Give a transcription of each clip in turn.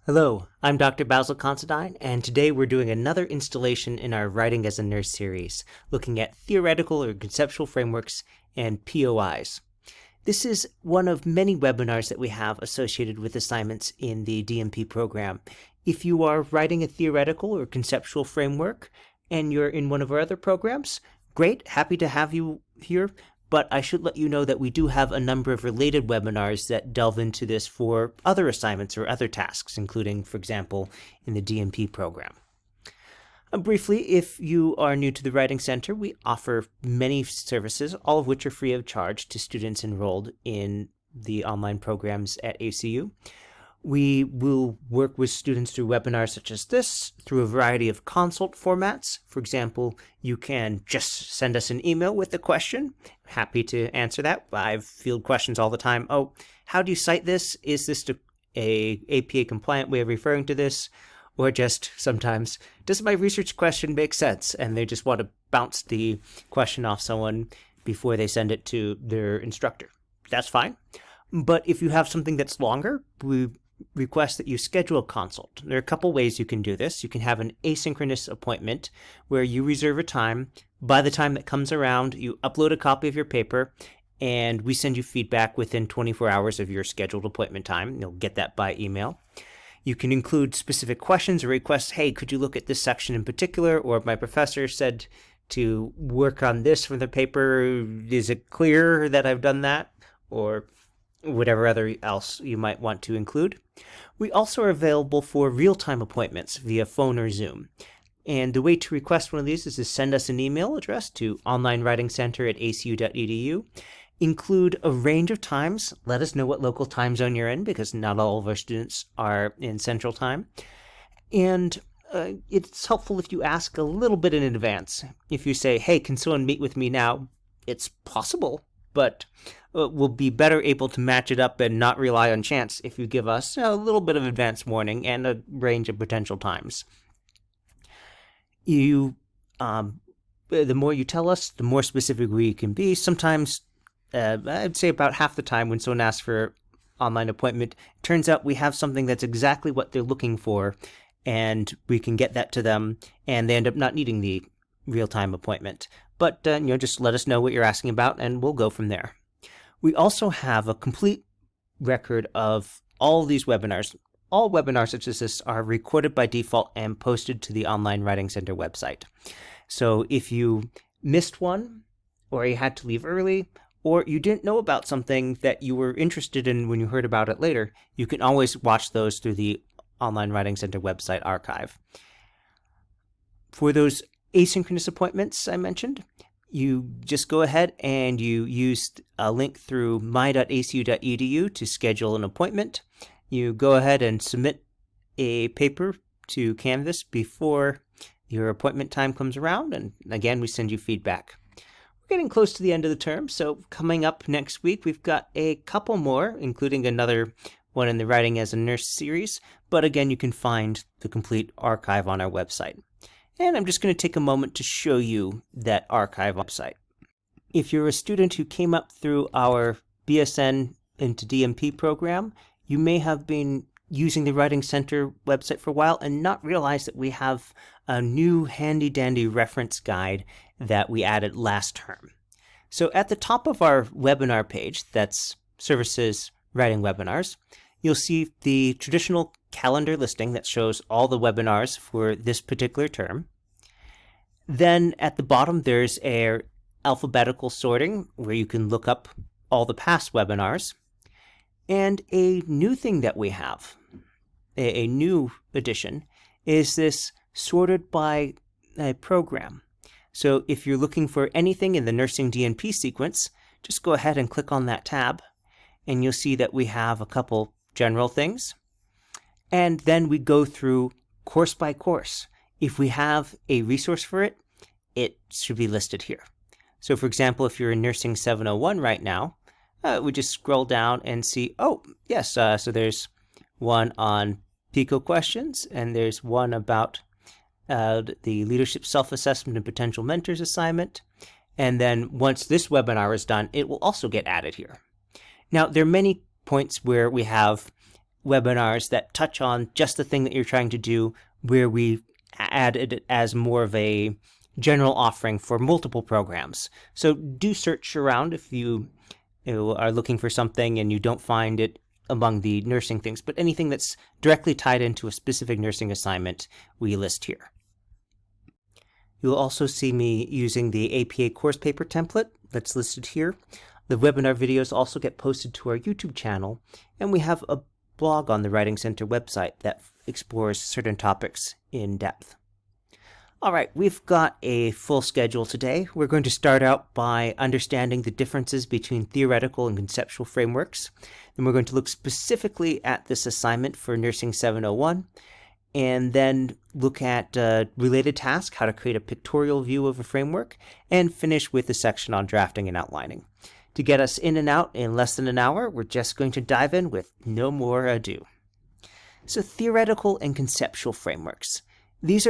Hello, I'm Dr. Basil Considine, and today we're doing another installation in our Writing as a Nurse series, looking at theoretical or conceptual frameworks and POIs. This is one of many webinars that we have associated with assignments in the DMP program. If you are writing a theoretical or conceptual framework and you're in one of our other programs, great, happy to have you here. But I should let you know that we do have a number of related webinars that delve into this for other assignments or other tasks, including, for example, in the DMP program. Briefly, if you are new to the Writing Center, we offer many services, all of which are free of charge to students enrolled in the online programs at ACU. We will work with students through webinars such as this, through a variety of consult formats. For example, you can just send us an email with a question. Happy to answer that. I field questions all the time. Oh, how do you cite this? Is this a APA compliant way of referring to this? Or just sometimes, does my research question make sense? And they just want to bounce the question off someone before they send it to their instructor. That's fine. But if you have something that's longer, we request that you schedule a consult. There are a couple ways you can do this. You can have an asynchronous appointment where you reserve a time. By the time that comes around, you upload a copy of your paper, and we send you feedback within 24 hours of your scheduled appointment time. You'll get that by email. You can include specific questions or requests. Hey, could you look at this section in particular? Or my professor said to work on this from the paper. Is it clear that I've done that? Or whatever other else you might want to include. We also are available for real-time appointments via phone or Zoom. And the way to request one of these is to send us an email address to onlinewritingcenter@acu.edu. Include a range of times. Let us know what local time zone you're in, because not all of our students are in Central Time. And it's helpful if you ask a little bit in advance. If you say, hey, can someone meet with me now? It's possible, but we'll be better able to match it up and not rely on chance if you give us a little bit of advance warning and a range of potential times. The more you tell us, the more specific we can be. Sometimes, I'd say about half the time when someone asks for an online appointment, it turns out we have something that's exactly what they're looking for, and we can get that to them, and they end up not needing the real-time appointment. But just let us know what you're asking about, and we'll go from there. We also have a complete record of all these webinars. All webinars such as this are recorded by default and posted to the Online Writing Center website. So if you missed one, or you had to leave early, or you didn't know about something that you were interested in when you heard about it later, you can always watch those through the Online Writing Center website archive. For those asynchronous appointments I mentioned, you just go ahead and you use a link through my.acu.edu to schedule an appointment. You go ahead and submit a paper to Canvas before your appointment time comes around, and again, we send you feedback. We're getting close to the end of the term, so coming up next week, we've got a couple more, including another one in the Writing as a Nurse series, but again, you can find the complete archive on our website. And I'm just going to take a moment to show you that archive website. If you're a student who came up through our BSN into DMP program, you may have been using the Writing Center website for a while and not realize that we have a new handy-dandy reference guide that we added last term. So at the top of our webinar page, that's Services Writing Webinars, you'll see the traditional calendar listing that shows all the webinars for this particular term. Then at the bottom, there's a alphabetical sorting where you can look up all the past webinars. And a new thing that we have, a new addition, is this sorted by a program. So if you're looking for anything in the nursing DNP sequence, just go ahead and click on that tab, and you'll see that we have a couple general things. And then we go through course by course. If we have a resource for it, it should be listed here. So for example, if you're in Nursing 701 right now, we just scroll down and see, oh, yes, so there's one on PICO questions, and there's one about the Leadership Self-Assessment and Potential Mentors assignment. And then once this webinar is done, it will also get added here. Now, there are many points where we have webinars that touch on just the thing that you're trying to do, where we added it as more of a general offering for multiple programs. So do search around if you are looking for something and you don't find it among the nursing things, but anything that's directly tied into a specific nursing assignment, we list here. You'll also see me using the APA course paper template that's listed here. The webinar videos also get posted to our YouTube channel, and we have a blog on the Writing Center website that explores certain topics in depth. All right, we've got a full schedule today. We're going to start out by understanding the differences between theoretical and conceptual frameworks. Then we're going to look specifically at this assignment for Nursing 701, and then look at related tasks, how to create a pictorial view of a framework, and finish with a section on drafting and outlining. To get us in and out in less than an hour, we're just going to dive in with no more ado. So theoretical and conceptual frameworks. These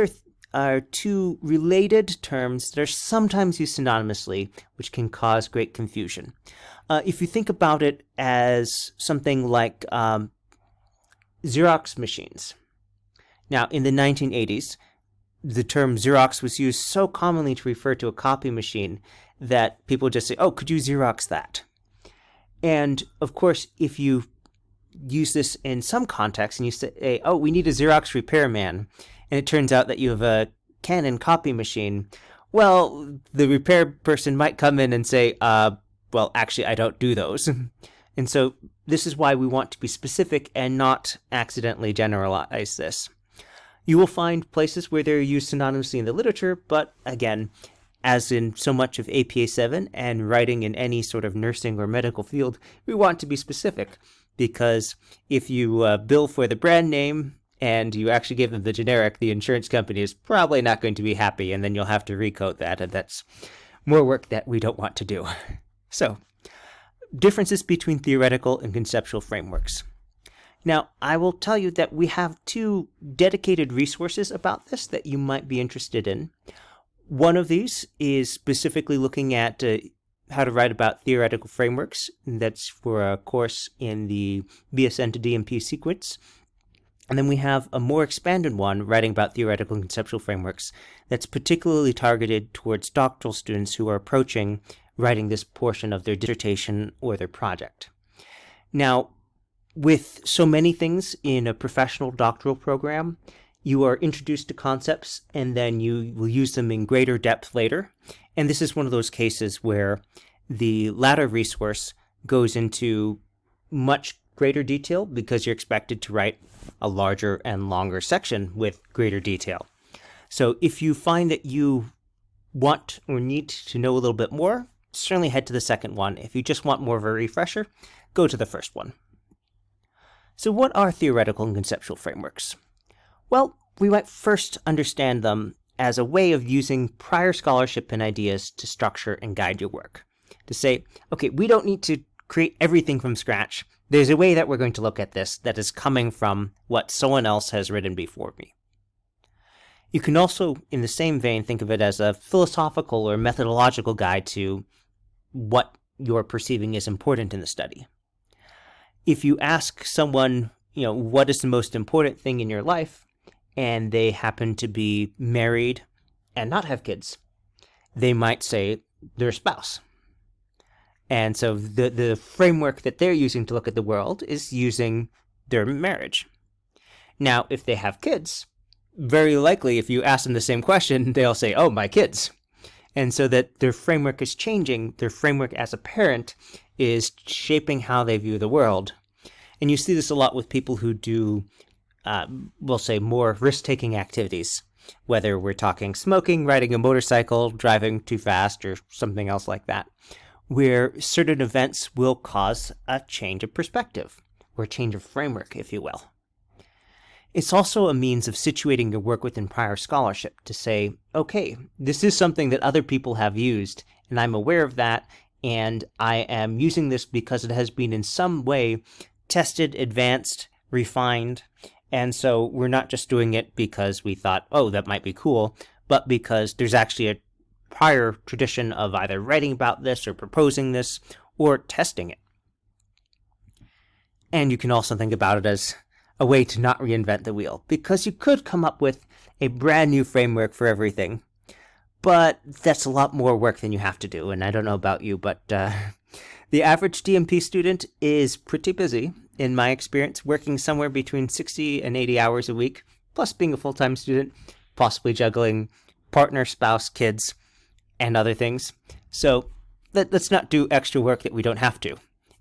are two related terms that are sometimes used synonymously, which can cause great confusion. If you think about it as something like Xerox machines. Now, in the 1980s, the term Xerox was used so commonly to refer to a copy machine that people just say, oh, could you Xerox that? And of course, if you use this in some context and you say, oh, we need a Xerox repairman, and it turns out that you have a Canon copy machine, well, the repair person might come in and say, well, actually, I don't do those. And so this is why we want to be specific and not accidentally generalize this. You will find places where they're used synonymously in the literature, but again, as in so much of APA 7 and writing in any sort of nursing or medical field, we want to be specific, because if you bill for the brand name and you actually give them the generic, the insurance company is probably not going to be happy, and then you'll have to recode that, and that's more work that we don't want to do. So, differences between theoretical and conceptual frameworks. Now, I will tell you that we have two dedicated resources about this that you might be interested in. One of these is specifically looking at how to write about theoretical frameworks. That's for a course in the BSN to DMP sequence. And then we have a more expanded one writing about theoretical and conceptual frameworks that's particularly targeted towards doctoral students who are approaching writing this portion of their dissertation or their project. Now, with so many things in a professional doctoral program, you are introduced to concepts and then you will use them in greater depth later. And this is one of those cases where the latter resource goes into much greater detail because you're expected to write a larger and longer section with greater detail. So if you find that you want or need to know a little bit more, certainly head to the second one. If you just want more of a refresher, go to the first one. So what are theoretical and conceptual frameworks? Well, we might first understand them as a way of using prior scholarship and ideas to structure and guide your work. To say, okay, we don't need to create everything from scratch. There's a way that we're going to look at this that is coming from what someone else has written before me. You can also, in the same vein, think of it as a philosophical or methodological guide to what you're perceiving as important in the study. If you ask someone, what is the most important thing in your life, and they happen to be married and not have kids, they might say their spouse. And so the framework that they're using to look at the world is using their marriage. Now, if they have kids, very likely if you ask them the same question, they'll say, oh, my kids. And so that their framework is changing, their framework as a parent is shaping how they view the world. And you see this a lot with people who do, we'll say, more risk-taking activities, whether we're talking smoking, riding a motorcycle, driving too fast, or something else like that, where certain events will cause a change of perspective, or a change of framework, if you will. It's also a means of situating your work within prior scholarship to say, okay, this is something that other people have used, and I'm aware of that, and I am using this because it has been in some way tested, advanced, refined, and so we're not just doing it because we thought, oh, that might be cool, but because there's actually a prior tradition of either writing about this or proposing this or testing it. And you can also think about it as a way to not reinvent the wheel, because you could come up with a brand new framework for everything, but that's a lot more work than you have to do. And I don't know about you, but the average DMP student is pretty busy, in my experience, working somewhere between 60 and 80 hours a week, plus being a full-time student, possibly juggling partner, spouse, kids, and other things. So let's not do extra work that we don't have to.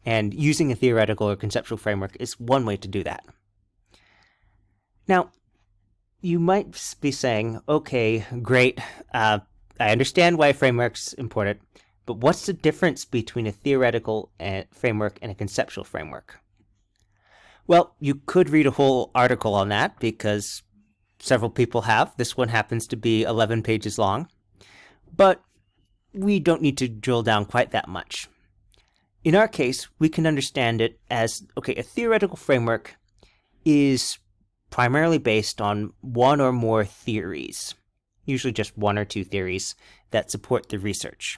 And using a theoretical or conceptual framework is one way to do that. Now, you might be saying, okay, great, I understand why a framework's important, but what's the difference between a theoretical framework and a conceptual framework? Well, you could read a whole article on that, because several people have. This one happens to be 11 pages long, but we don't need to drill down quite that much. In our case, we can understand it as, okay, a theoretical framework is primarily based on one or more theories, usually just one or two theories that support the research.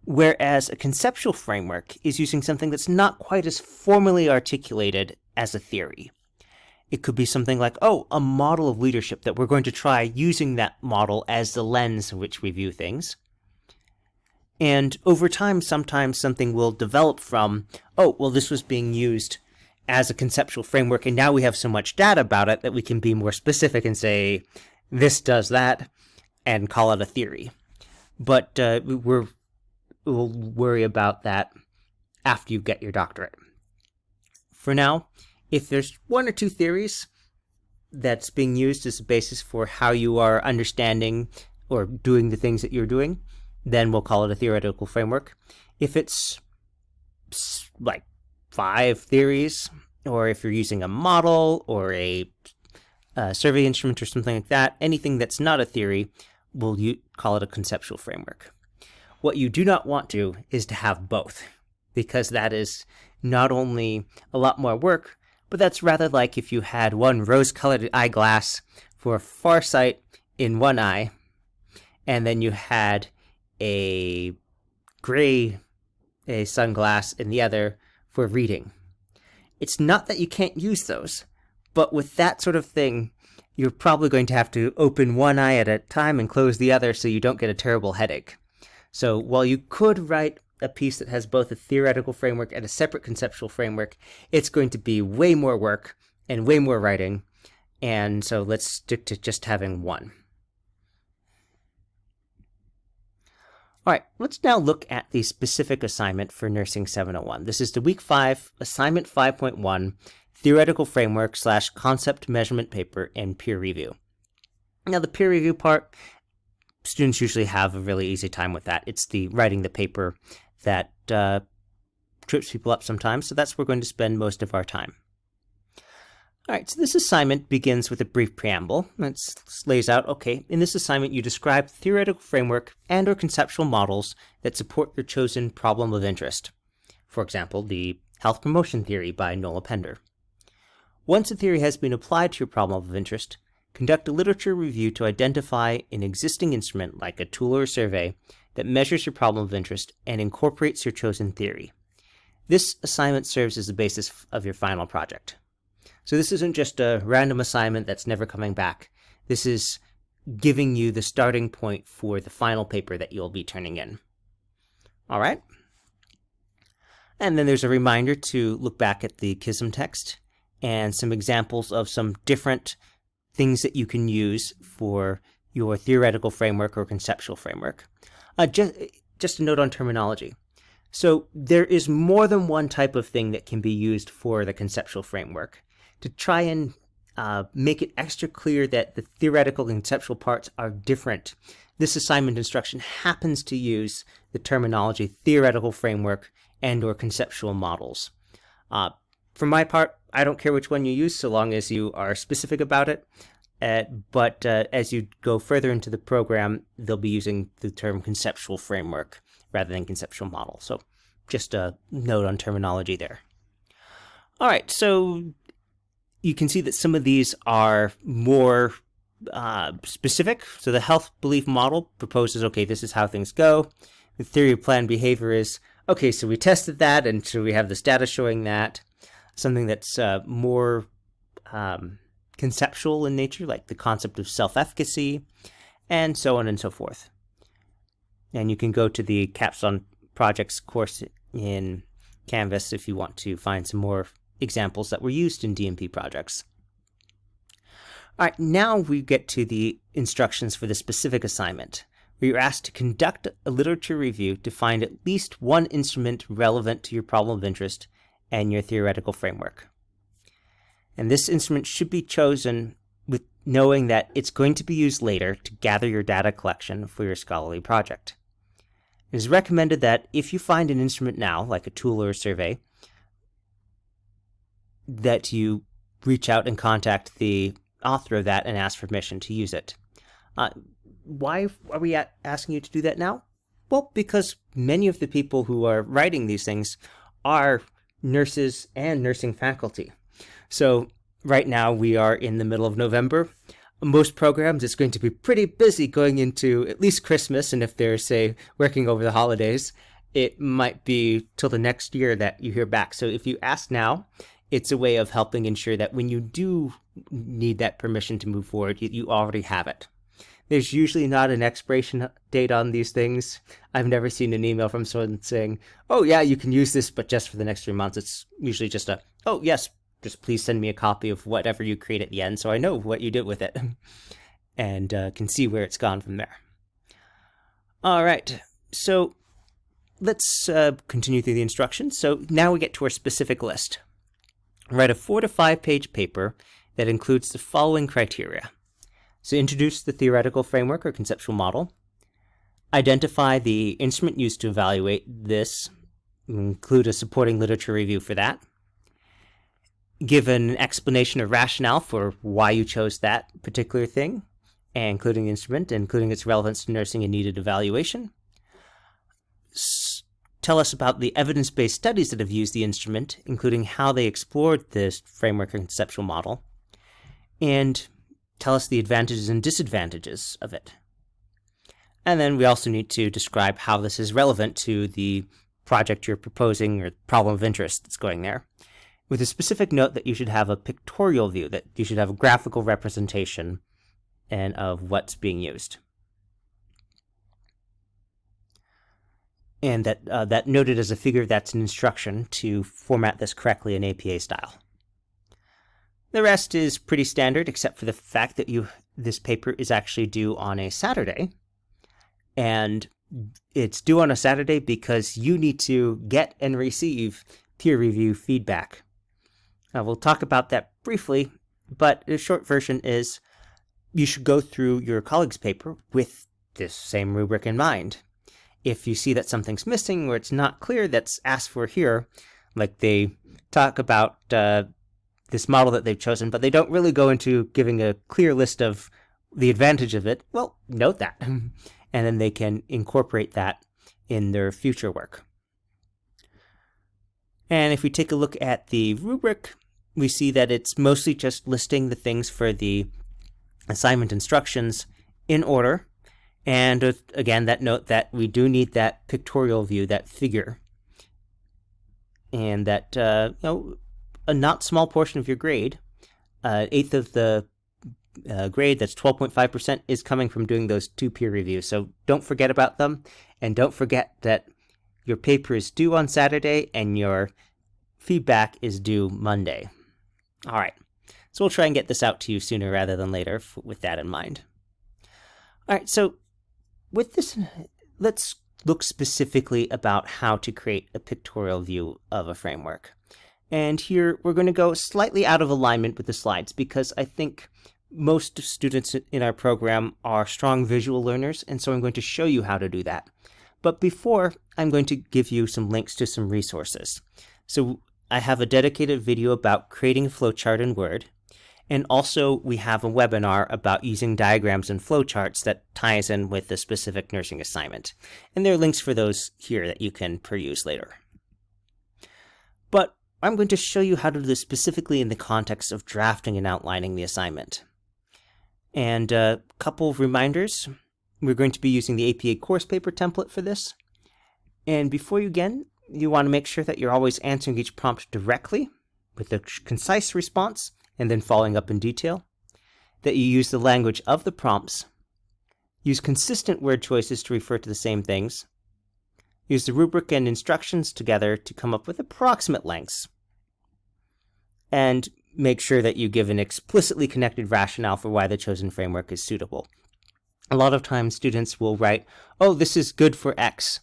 Whereas a conceptual framework is using something that's not quite as formally articulated as a theory. It could be something like, oh, a model of leadership that we're going to try using that model as the lens in which we view things. And over time, sometimes something will develop from, oh, well, this was being used as a conceptual framework, and now we have so much data about it that we can be more specific and say, this does that, and call it a theory. But we'll worry about that after you get your doctorate. For now, if there's one or two theories that's being used as a basis for how you are understanding or doing the things that you're doing, then we'll call it a theoretical framework. If it's like 5 theories, or if you're using a model or a survey instrument or something like that, anything that's not a theory, we'll call it a conceptual framework. What you do not want to is to have both, because that is not only a lot more work, but that's rather like if you had one rose-colored eyeglass for farsight in one eye, and then you had a gray sunglass in the other for reading. It's not that you can't use those, but with that sort of thing, you're probably going to have to open one eye at a time and close the other so you don't get a terrible headache. So while you could write a piece that has both a theoretical framework and a separate conceptual framework, it's going to be way more work and way more writing, and so let's stick to just having one. All right, let's now look at the specific assignment for Nursing 701. This is the Week 5, Assignment 5.1, Theoretical Framework / Concept Measurement Paper and Peer Review. Now, the peer review part, students usually have a really easy time with that. It's the writing the paper that trips people up sometimes, so that's where we're going to spend most of our time. All right, so this assignment begins with a brief preamble. It lays out, okay, in this assignment you describe theoretical framework and or conceptual models that support your chosen problem of interest. For example, the health promotion theory by Nola Pender. Once a theory has been applied to your problem of interest, conduct a literature review to identify an existing instrument like a tool or a survey that measures your problem of interest and incorporates your chosen theory. This assignment serves as the basis of your final project. So this isn't just a random assignment that's never coming back. This is giving you the starting point for the final paper that you'll be turning in. All right? And then there's a reminder to look back at the KISM text and some examples of some different things that you can use for your theoretical framework or conceptual framework. Just a note on terminology. So there is more than one type of thing that can be used for the conceptual framework. To try and make it extra clear that the theoretical and conceptual parts are different, this assignment instruction happens to use the terminology theoretical framework and or conceptual models. For my part, I don't care which one you use so long as you are specific about it, but as you go further into the program, they'll be using the term conceptual framework rather than conceptual model. So just a note on terminology there. All right, so you can see that some of these are more specific. So the health belief model proposes, okay, this is how things go. The theory of planned behavior is, okay, so we tested that, and so we have this data showing that. Something that's more conceptual in nature, like the concept of self-efficacy, and so on and so forth. And you can go to the Capstone Projects course in Canvas if you want to find some more examples that were used in DMP projects. All right, now we get to the instructions for the specific assignment, where you're asked to conduct a literature review to find at least one instrument relevant to your problem of interest and your theoretical framework. And this instrument should be chosen with knowing that it's going to be used later to gather your data collection for your scholarly project. It is recommended that if you find an instrument now, like a tool or a survey, that you reach out and contact the author of that and ask permission to use it. Why are we asking you to do that now? Well, because many of the people who are writing these things are nurses and nursing faculty. So right now we are in the middle of November. Most programs, it's going to be pretty busy going into at least Christmas, and if they're, say, working over the holidays, it might be till the next year that you hear back. So if you ask now, it's a way of helping ensure that when you do need that permission to move forward, you already have it. There's usually not an expiration date on these things. I've never seen an email from someone saying, oh yeah, you can use this, but just for the next 3 months. It's usually just a, oh yes, just please send me a copy of whatever you create at the end so I know what you did with it and can see where it's gone from there. All right, so let's continue through the instructions. So now we get to our specific list. Write a 4 to 5 page paper that includes the following criteria. So introduce the theoretical framework or conceptual model. Identify the instrument used to evaluate this. Include a supporting literature review for that. Give an explanation or rationale for why you chose that particular thing, including the instrument, including its relevance to nursing and needed evaluation. Tell us about the evidence-based studies that have used the instrument, including how they explored this framework or conceptual model. And tell us the advantages and disadvantages of it. And then we also need to describe how this is relevant to the project you're proposing or problem of interest that's going there, with a specific note that you should have a pictorial view, that you should have a graphical representation and of what's being used. And that noted as a figure, that's an instruction to format this correctly in APA style. The rest is pretty standard, except for the fact that this paper is actually due on a Saturday. And it's due on a Saturday because you need to get and receive peer review feedback. We'll talk about that briefly, but the short version is you should go through your colleague's paper with this same rubric in mind. If you see that something's missing or it's not clear, that's asked for here. Like they talk about this model that they've chosen, but they don't really go into giving a clear list of the advantage of it. Well, note that. And then they can incorporate that in their future work. And if we take a look at the rubric, we see that it's mostly just listing the things for the assignment instructions in order. And again, that note that we do need that pictorial view, that figure. And that, a not small portion of your grade, 1/8 of the grade, that's 12.5%, is coming from doing those 2 peer reviews. So don't forget about them. And don't forget that your paper is due on Saturday and your feedback is due Monday. All right. So we'll try and get this out to you sooner rather than later with that in mind. All right. So with this, let's look specifically about how to create a pictorial view of a framework. And here we're going to go slightly out of alignment with the slides because I think most students in our program are strong visual learners, and so I'm going to show you how to do that. But before, I'm going to give you some links to some resources. So I have a dedicated video about creating a flowchart in Word, and also we have a webinar about using diagrams and flowcharts that ties in with the specific nursing assignment. And there are links for those here that you can peruse later. But I'm going to show you how to do this specifically in the context of drafting and outlining the assignment. And a couple of reminders. We're going to be using the APA course paper template for this. And before you begin, you want to make sure that you're always answering each prompt directly with a concise response and then following up in detail, that you use the language of the prompts, use consistent word choices to refer to the same things, use the rubric and instructions together to come up with approximate lengths, and make sure that you give an explicitly connected rationale for why the chosen framework is suitable. A lot of times students will write, oh, this is good for X,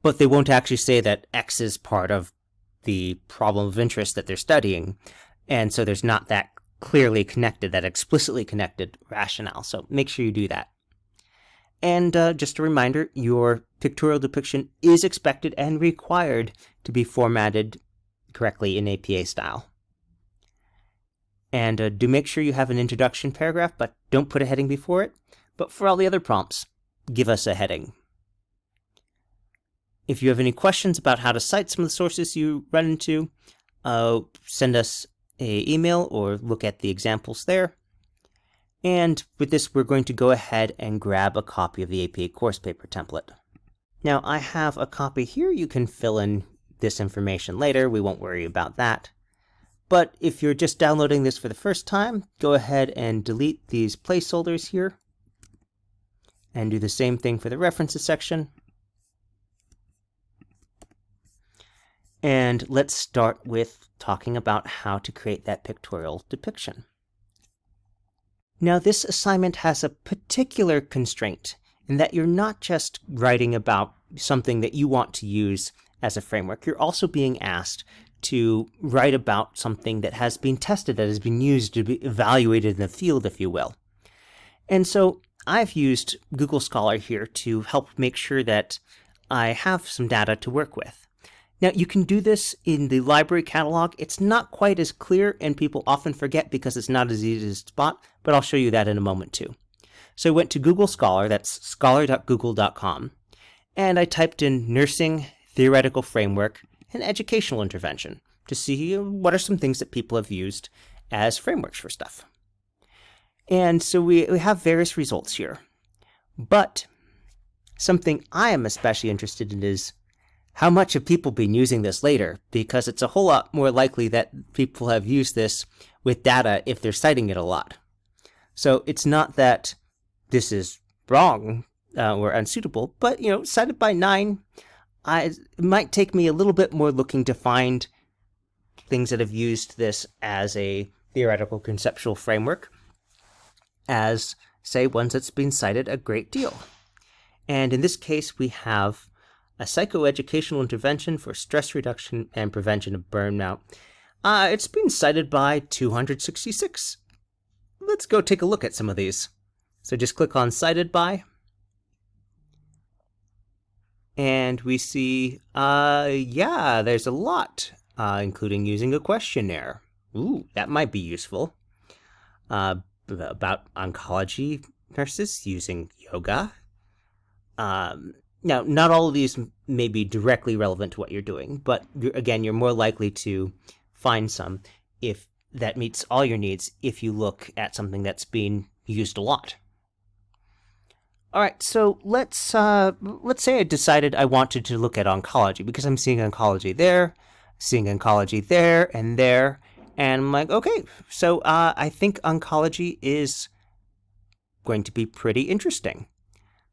but they won't actually say that X is part of the problem of interest that they're studying, and so there's not that clearly connected, that explicitly connected rationale. So make sure you do that. And just a reminder, your pictorial depiction is expected and required to be formatted correctly in APA style. And do make sure you have an introduction paragraph, but don't put a heading before it. But for all the other prompts, give us a heading. If you have any questions about how to cite some of the sources you run into, send us an email or look at the examples there. And with this, we're going to go ahead and grab a copy of the APA course paper template. Now, I have a copy here. You can fill in this information later. We won't worry about that. But if you're just downloading this for the first time, go ahead and delete these placeholders here. And do the same thing for the references section. And let's start with talking about how to create that pictorial depiction. Now, this assignment has a particular constraint in that you're not just writing about something that you want to use as a framework. You're also being asked to write about something that has been tested, that has been used to be evaluated in the field, if you will. And so I've used Google Scholar here to help make sure that I have some data to work with. Now, you can do this in the library catalog. It's not quite as clear, and people often forget because it's not as easy to spot, but I'll show you that in a moment too. So I went to Google Scholar, that's scholar.google.com, and I typed in nursing, theoretical framework, and educational intervention to see what are some things that people have used as frameworks for stuff. And so we have various results here. But something I am especially interested in is how much have people been using this later? Because it's a whole lot more likely that people have used this with data if they're citing it a lot. So it's not that this is wrong or unsuitable, but cited by 9, it might take me a little bit more looking to find things that have used this as a theoretical conceptual framework as, say, ones that's been cited a great deal. And in this case, we have a psychoeducational intervention for stress reduction and prevention of burnout. It's been cited by 266. Let's go take a look at some of these. So just click on cited by. And we see, there's a lot, including using a questionnaire. Ooh, that might be useful. About oncology nurses using yoga. Now, not all of these may be directly relevant to what you're doing, but again, you're more likely to find some if that meets all your needs if you look at something that's being used a lot. All right, so let's say I decided I wanted to look at oncology because I'm seeing oncology there, and there, and I'm like, okay, so I think oncology is going to be pretty interesting.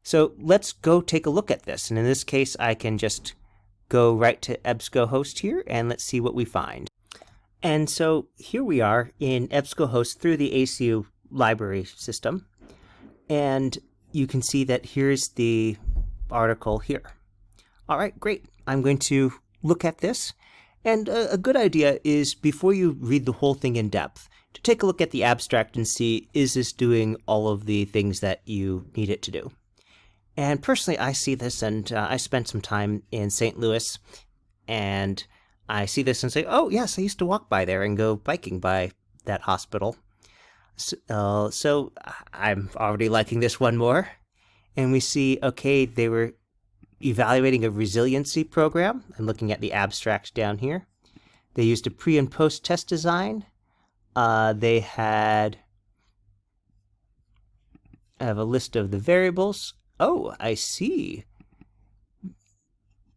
So let's go take a look at this. And in this case, I can just go right to EBSCOhost here, and let's see what we find. And so here we are in EBSCOhost through the ACU library system. And you can see that here's the article here. All right, great. I'm going to look at this. And a good idea is, before you read the whole thing in depth, to take a look at the abstract and see, is this doing all of the things that you need it to do? And personally, I see this, and I spent some time in St. Louis, and I see this and say, oh, yes, I used to walk by there and go biking by that hospital. So I'm already liking this one more. And we see, okay, they were evaluating a resiliency program. I'm looking at the abstract down here. They used a pre- and post-test design. They I have a list of the variables. Oh, I see.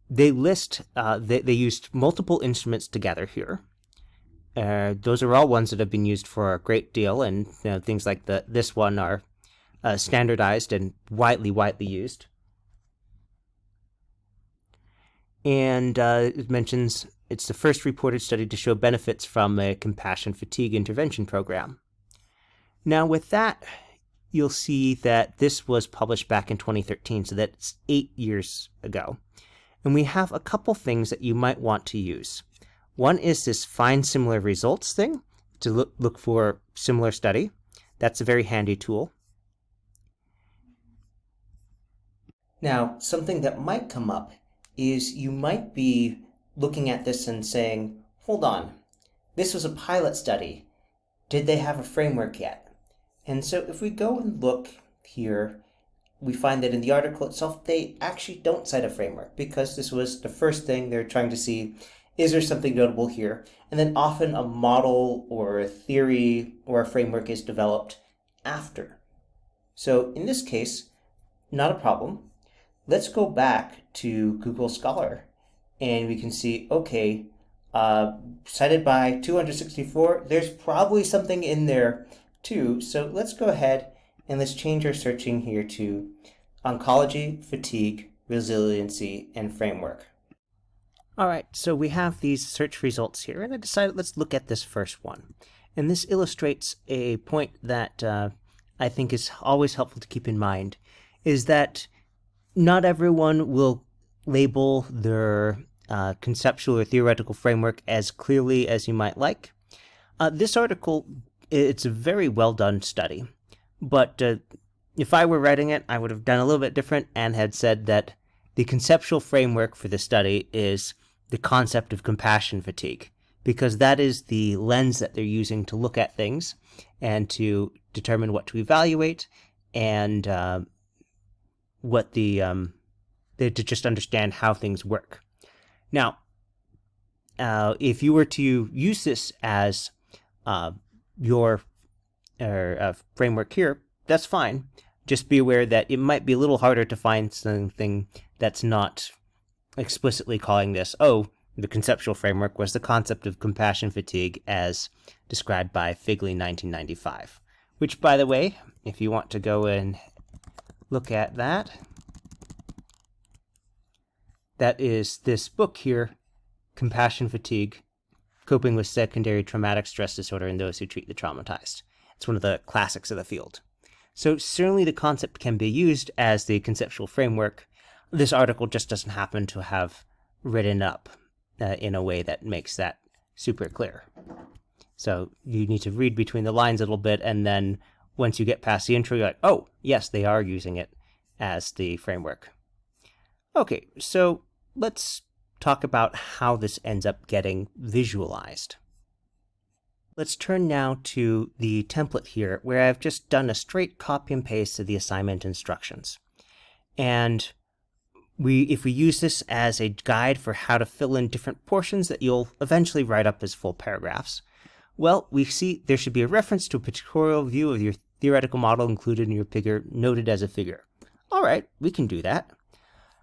They list, they used multiple instruments together here. Those are all ones that have been used for a great deal, and things like this one are standardized and widely used. And it mentions it's the first reported study to show benefits from a compassion fatigue intervention program. Now, with that, you'll see that this was published back in 2013, so that's 8 years ago. And we have a couple things that you might want to use. One is this find similar results thing to look for similar study. That's a very handy tool. Now, something that might come up is you might be looking at this and saying, hold on, this was a pilot study. Did they have a framework yet? And so if we go and look here, we find that in the article itself, they actually don't cite a framework because this was the first thing they're trying to see, is there something notable here? And then often a model or a theory or a framework is developed after. So in this case, not a problem. Let's go back to Google Scholar and we can see, okay, cited by 264, there's probably something in there too. So let's go ahead and let's change our searching here to oncology, fatigue, resiliency, and framework. All right, so we have these search results here, and I decided let's look at this first one. And this illustrates a point that I think is always helpful to keep in mind, is that not everyone will label their conceptual or theoretical framework as clearly as you might like. This article, it's a very well done study, but if I were writing it, I would have done a little bit different and had said that the conceptual framework for the study is the concept of compassion fatigue, because that is the lens that they're using to look at things and to determine what to evaluate and what to just understand how things work. Now, if you were to use this as your framework here, that's fine. Just be aware that it might be a little harder to find something that's not explicitly calling this, oh, the conceptual framework was the concept of compassion fatigue as described by Figley 1995. Which, by the way, if you want to go and look at that, that is this book here, Compassion Fatigue, Coping with Secondary Traumatic Stress Disorder in Those Who Treat the Traumatized. It's one of the classics of the field. So certainly the concept can be used as the conceptual framework. This article just doesn't happen to have written up in a way that makes that super clear. So you need to read between the lines a little bit, and then once you get past the intro, you're like, oh, yes, they are using it as the framework. Okay, so let's talk about how this ends up getting visualized. Let's turn now to the template here, where I've just done a straight copy and paste of the assignment instructions. And if we use this as a guide for how to fill in different portions that you'll eventually write up as full paragraphs, well, we see there should be a reference to a pictorial view of your theoretical model included in your figure, noted as a figure. All right, we can do that.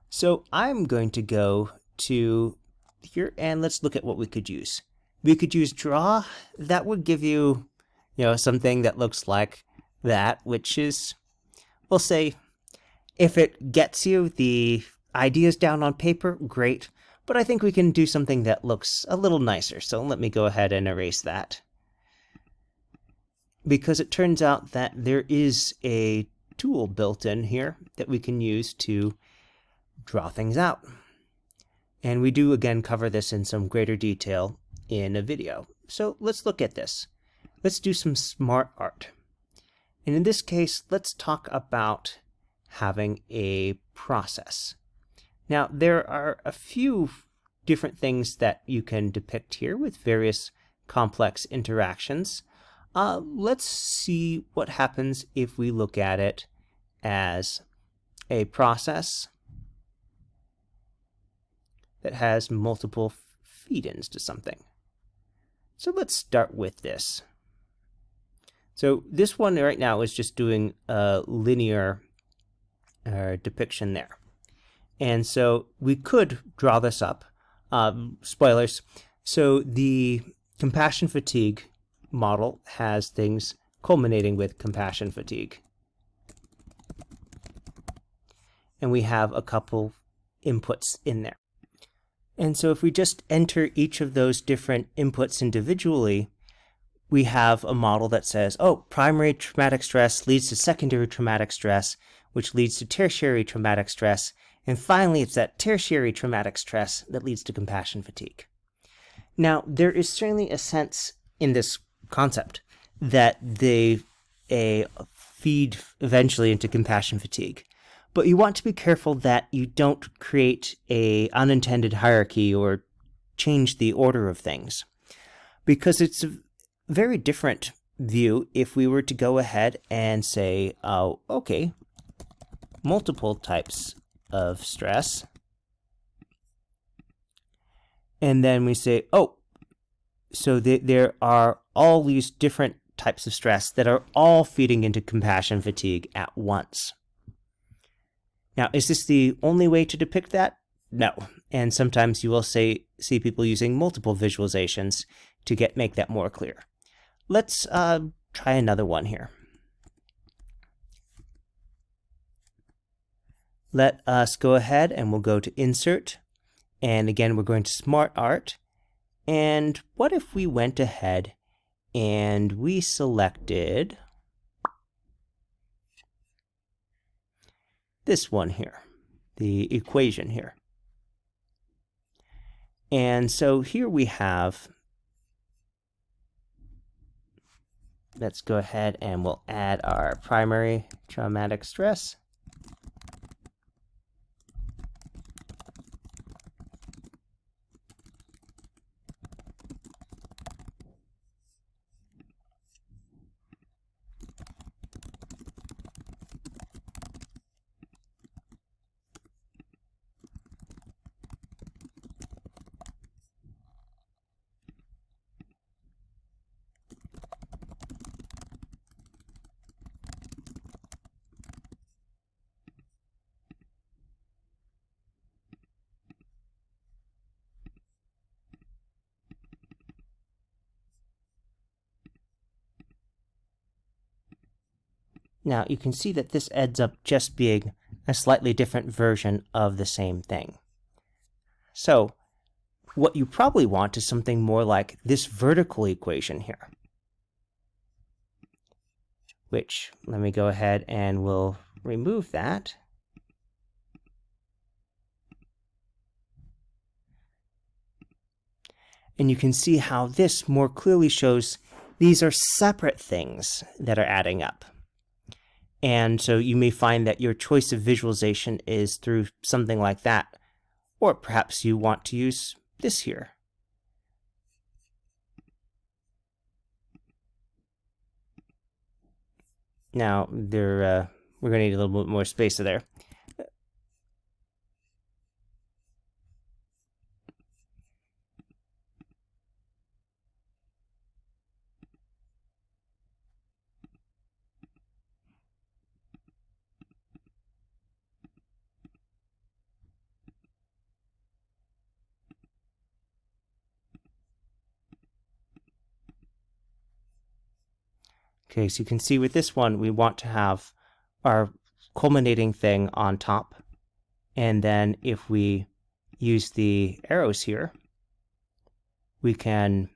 So I'm going to go to here, and let's look at what we could use. We could use draw. That would give you, something that looks like that, which is, we'll say, if it gets you the ideas down on paper, great. But I think we can do something that looks a little nicer. So let me go ahead and erase that. Because it turns out that there is a tool built in here that we can use to draw things out. And we do, again, cover this in some greater detail in a video. So let's look at this. Let's do some smart art. And in this case, let's talk about having a process. Now, there are a few different things that you can depict here with various complex interactions. Let's see what happens if we look at it as a process that has multiple feed-ins to something. So let's start with this. So this one right now is just doing a linear depiction there. And so we could draw this up. Spoilers. So the compassion fatigue model has things culminating with compassion fatigue. And we have a couple inputs in there. And so if we just enter each of those different inputs individually, we have a model that says, oh, primary traumatic stress leads to secondary traumatic stress, which leads to tertiary traumatic stress, and finally it's that tertiary traumatic stress that leads to compassion fatigue. Now, there is certainly a sense in this concept that they feed eventually into compassion fatigue. But you want to be careful that you don't create an unintended hierarchy or change the order of things. Because it's a very different view if we were to go ahead and say, oh, okay, multiple types of stress. And then we say, oh, so there are all these different types of stress that are all feeding into compassion fatigue at once. Now, is this the only way to depict that? No. And sometimes you will see people using multiple visualizations to make that more clear. Let's try another one here. Let us go ahead and we'll go to Insert. And again, we're going to Smart Art. And what if we went ahead and we selected this one here, the equation here. And so here we have, let's go ahead and we'll add our primary traumatic stress. Now you can see that this ends up just being a slightly different version of the same thing. So what you probably want is something more like this vertical equation here, which, let me go ahead and we'll remove that. And you can see how this more clearly shows these are separate things that are adding up. And so you may find that your choice of visualization is through something like that. Or perhaps you want to use this here. Now, we're going to need a little bit more space there. Okay, so you can see with this one, we want to have our culminating thing on top. And then if we use the arrows here, we can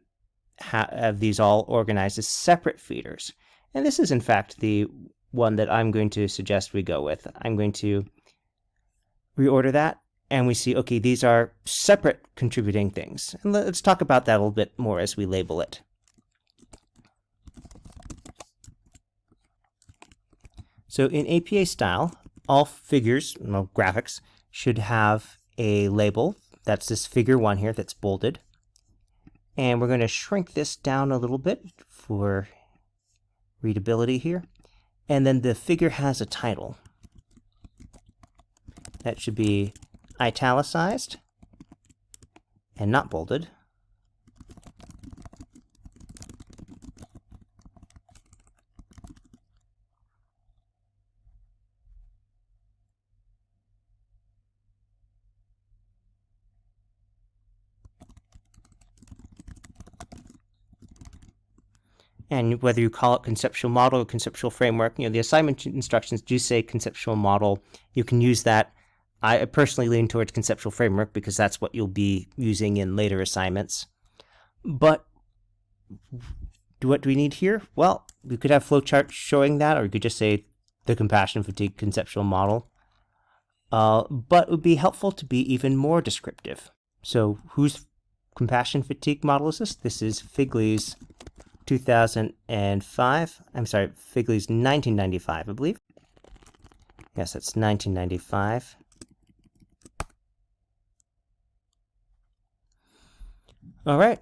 have these all organized as separate feeders. And this is, in fact, the one that I'm going to suggest we go with. I'm going to reorder that, and we see, okay, these are separate contributing things. And let's talk about that a little bit more as we label it. So in APA style, all figures, well, graphics, should have a label. That's this figure 1 here that's bolded. And we're going to shrink this down a little bit for readability here. And then the figure has a title. That should be italicized and not bolded. And whether you call it conceptual model or conceptual framework, the assignment instructions do say conceptual model. You can use that. I personally lean towards conceptual framework because that's what you'll be using in later assignments. But what do we need here? Well, we could have flowcharts showing that, or you could just say the compassion fatigue conceptual model. But it would be helpful to be even more descriptive. So whose compassion fatigue model is this? This is Figley's 2005. I'm sorry, Figley's 1995, I believe. Yes, that's 1995. All right.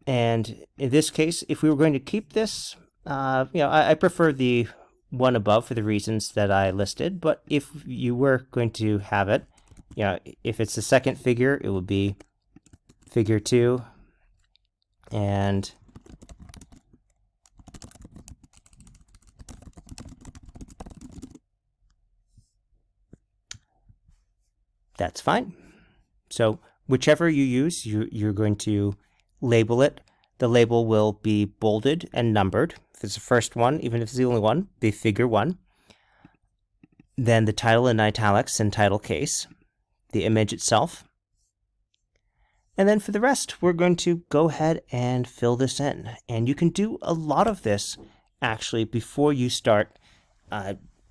And in this case, if we were going to keep this, I prefer the one above for the reasons that I listed. But if you were going to have it, if it's the second figure, it would be figure 2. And that's fine. So whichever you use, you're going to label it. The label will be bolded and numbered. If it's the first one, even if it's the only one, be figure 1. Then the title in italics and title case, the image itself. And then for the rest, we're going to go ahead and fill this in. And you can do a lot of this actually before you start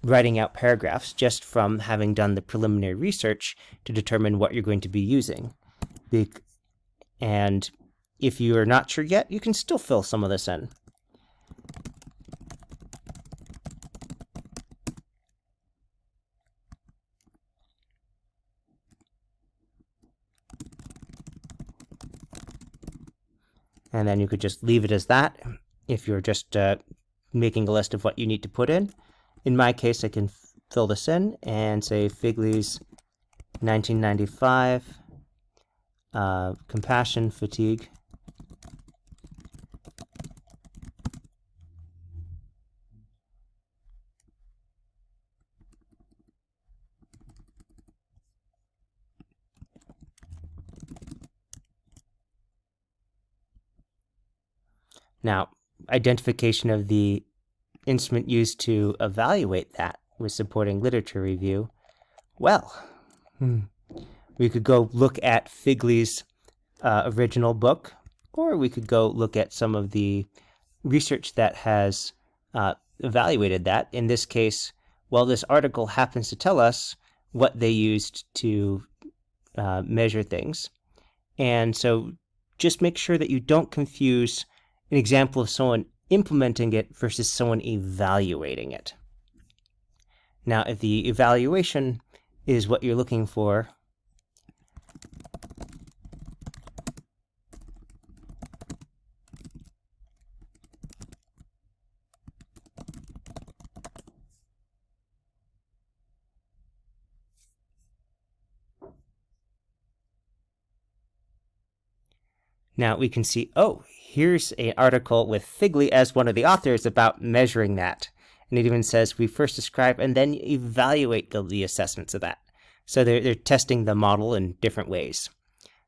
writing out paragraphs, just from having done the preliminary research to determine what you're going to be using. And if you are not sure yet, you can still fill some of this in. And then you could just leave it as that if you're just making a list of what you need to put in. In my case, I can fill this in and say Figley's 1995 compassion fatigue. Now, identification of the instrument used to evaluate that with supporting literature review. Well, we could go look at Figley's original book, or we could go look at some of the research that has evaluated that. In this case, well, this article happens to tell us what they used to measure things. And so just make sure that you don't confuse an example of someone implementing it versus someone evaluating it. Now, if the evaluation is what you're looking for, now we can see, oh, here's an article with Figley as one of the authors about measuring that. And it even says we first describe and then evaluate the assessments of that. So they're testing the model in different ways.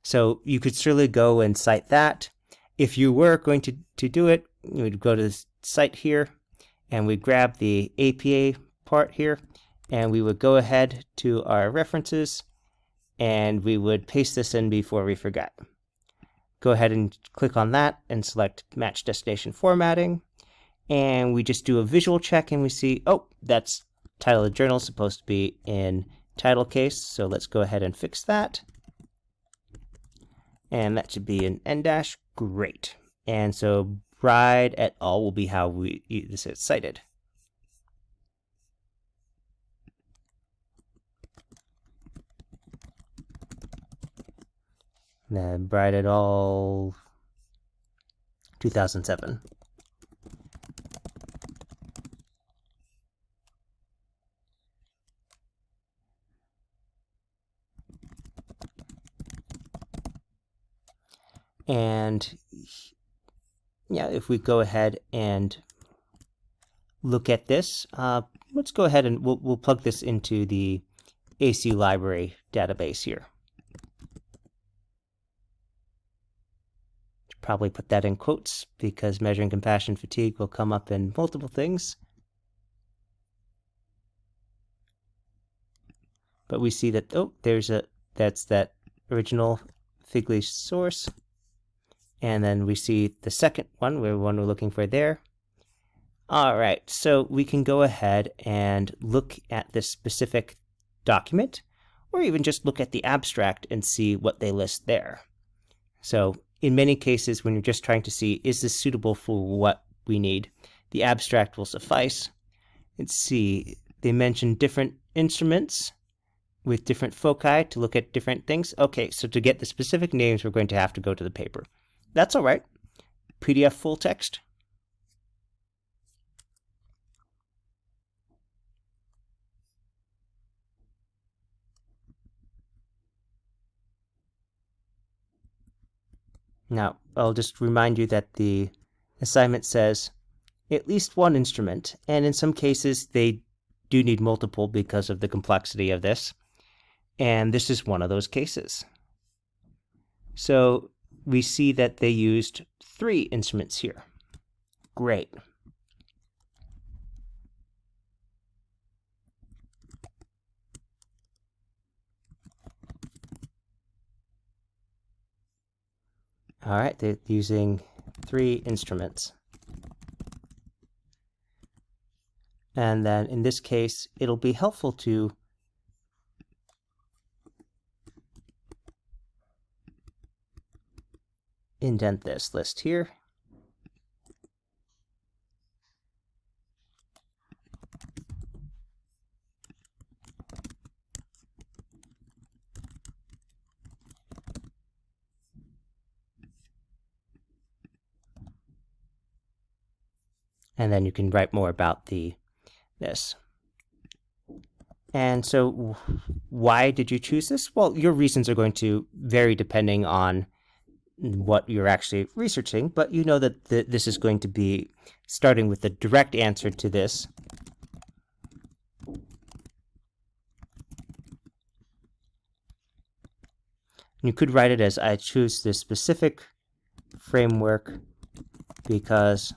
So you could certainly go and cite that. If you were going to do it, you would go to the site here, and we'd grab the APA part here, and we would go ahead to our references, and we would paste this in before we forget. Go ahead and click on that and select Match Destination Formatting. And we just do a visual check and we see, oh, that's title of the journal is supposed to be in title case. So let's go ahead and fix that. And that should be an N dash. Great. And so Bride et al. Will be how this is cited. Then Bride et al. 2007. And yeah, if we go ahead and look at this, let's go ahead and we'll plug this into the ACU library database here. probably put that in quotes because measuring compassion fatigue will come up in multiple things. But we see that, oh, that's that original Figley source. And then we see the second one, we're looking for there. All right, so we can go ahead and look at this specific document, or even just look at the abstract and see what they list there. So in many cases, when you're just trying to see, is this suitable for what we need, the abstract will suffice. Let's see, they mention different instruments with different foci to look at different things. Okay, so to get the specific names, we're going to have to go to the paper. That's all right. PDF full text. Now, I'll just remind you that the assignment says at least one instrument, and in some cases they do need multiple because of the complexity of this, and this is one of those cases. So we see that they used 3 instruments here. Great. All right, they're using 3 instruments. And then in this case, it'll be helpful to indent this list here. And then you can write more about this. And so why did you choose this? Well, your reasons are going to vary depending on what you're actually researching, but you know that this is going to be starting with the direct answer to this. You could write it as, I choose this specific framework because,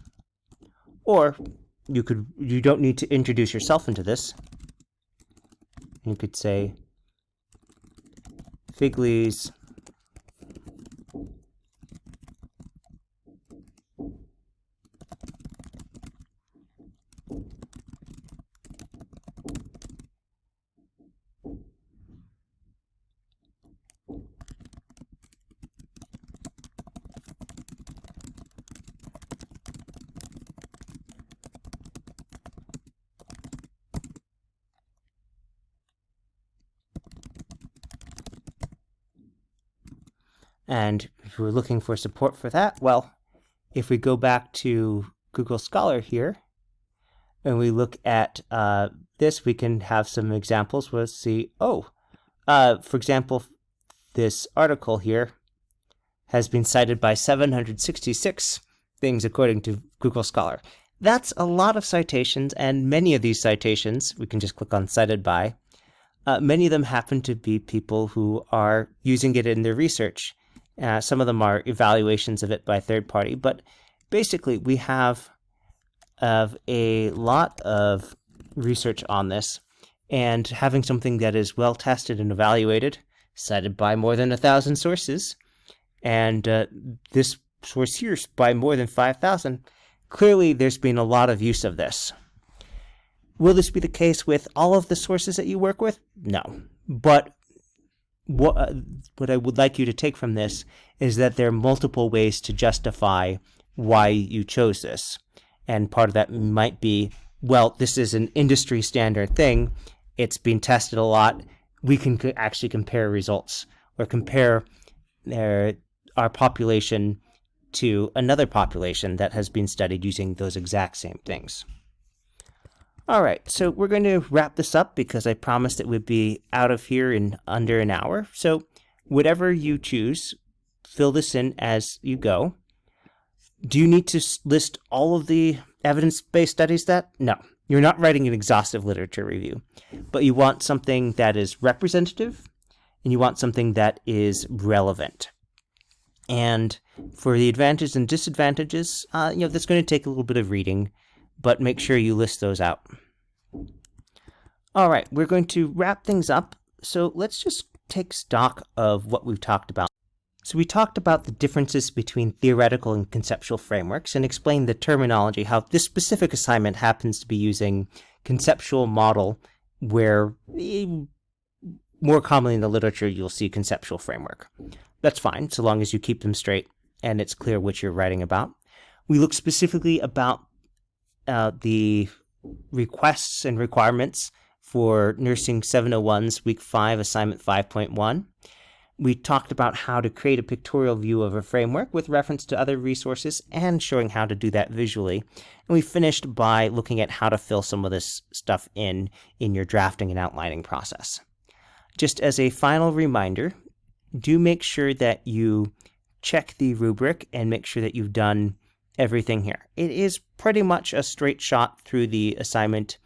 or you don't need to introduce yourself into this. You could say Figley's And if we're looking for support for that, well, if we go back to Google Scholar here, and we look at this, we can have some examples. We'll see, for example, this article here has been cited by 766 things according to Google Scholar. That's a lot of citations, and many of these citations, we can just click on cited by, many of them happen to be people who are using it in their research. Some of them are evaluations of it by third party, but basically we have a lot of research on this, and having something that is well tested and evaluated, cited by more than 1,000 sources, and this source here by more than 5,000, clearly there's been a lot of use of this. Will this be the case with all of the sources that you work with? No. But what I would like you to take from this is that there are multiple ways to justify why you chose this. And part of that might be, well, this is an industry standard thing. It's been tested a lot. We can actually compare results or compare our population to another population that has been studied using those exact same things. All right, so we're going to wrap this up because I promised it would be out of here in under an hour. So whatever you choose, fill this in as you go. Do you need to list all of the evidence-based studies that? No, you're not writing an exhaustive literature review, but you want something that is representative and you want something that is relevant. And for the advantages and disadvantages, that's going to take a little bit of reading, but make sure you list those out. All right, we're going to wrap things up. So let's just take stock of what we've talked about. So we talked about the differences between theoretical and conceptual frameworks and explained the terminology, how this specific assignment happens to be using conceptual model, where more commonly in the literature you'll see conceptual framework. That's fine, so long as you keep them straight and it's clear what you're writing about. We look specifically about the requests and requirements for Nursing 701's Week 5, Assignment 5.1. We talked about how to create a pictorial view of a framework with reference to other resources and showing how to do that visually. And we finished by looking at how to fill some of this stuff in your drafting and outlining process. Just as a final reminder, do make sure that you check the rubric and make sure that you've done everything here. It is pretty much a straight shot through the assignment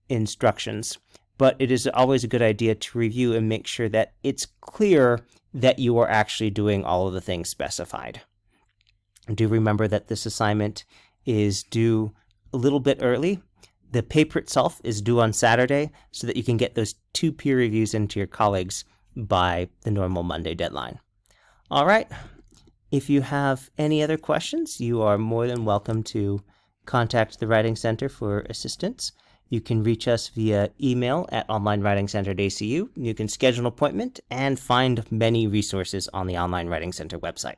instructions, but it is always a good idea to review and make sure that it's clear that you are actually doing all of the things specified. Do remember that this assignment is due a little bit early. The paper itself is due on Saturday so that you can get those 2 peer reviews into your colleagues by the normal Monday deadline. All right. If you have any other questions, you are more than welcome to contact the Writing Center for assistance. You can reach us via email at onlinewritingcenter@ACU. You can schedule an appointment and find many resources on the Online Writing Center website.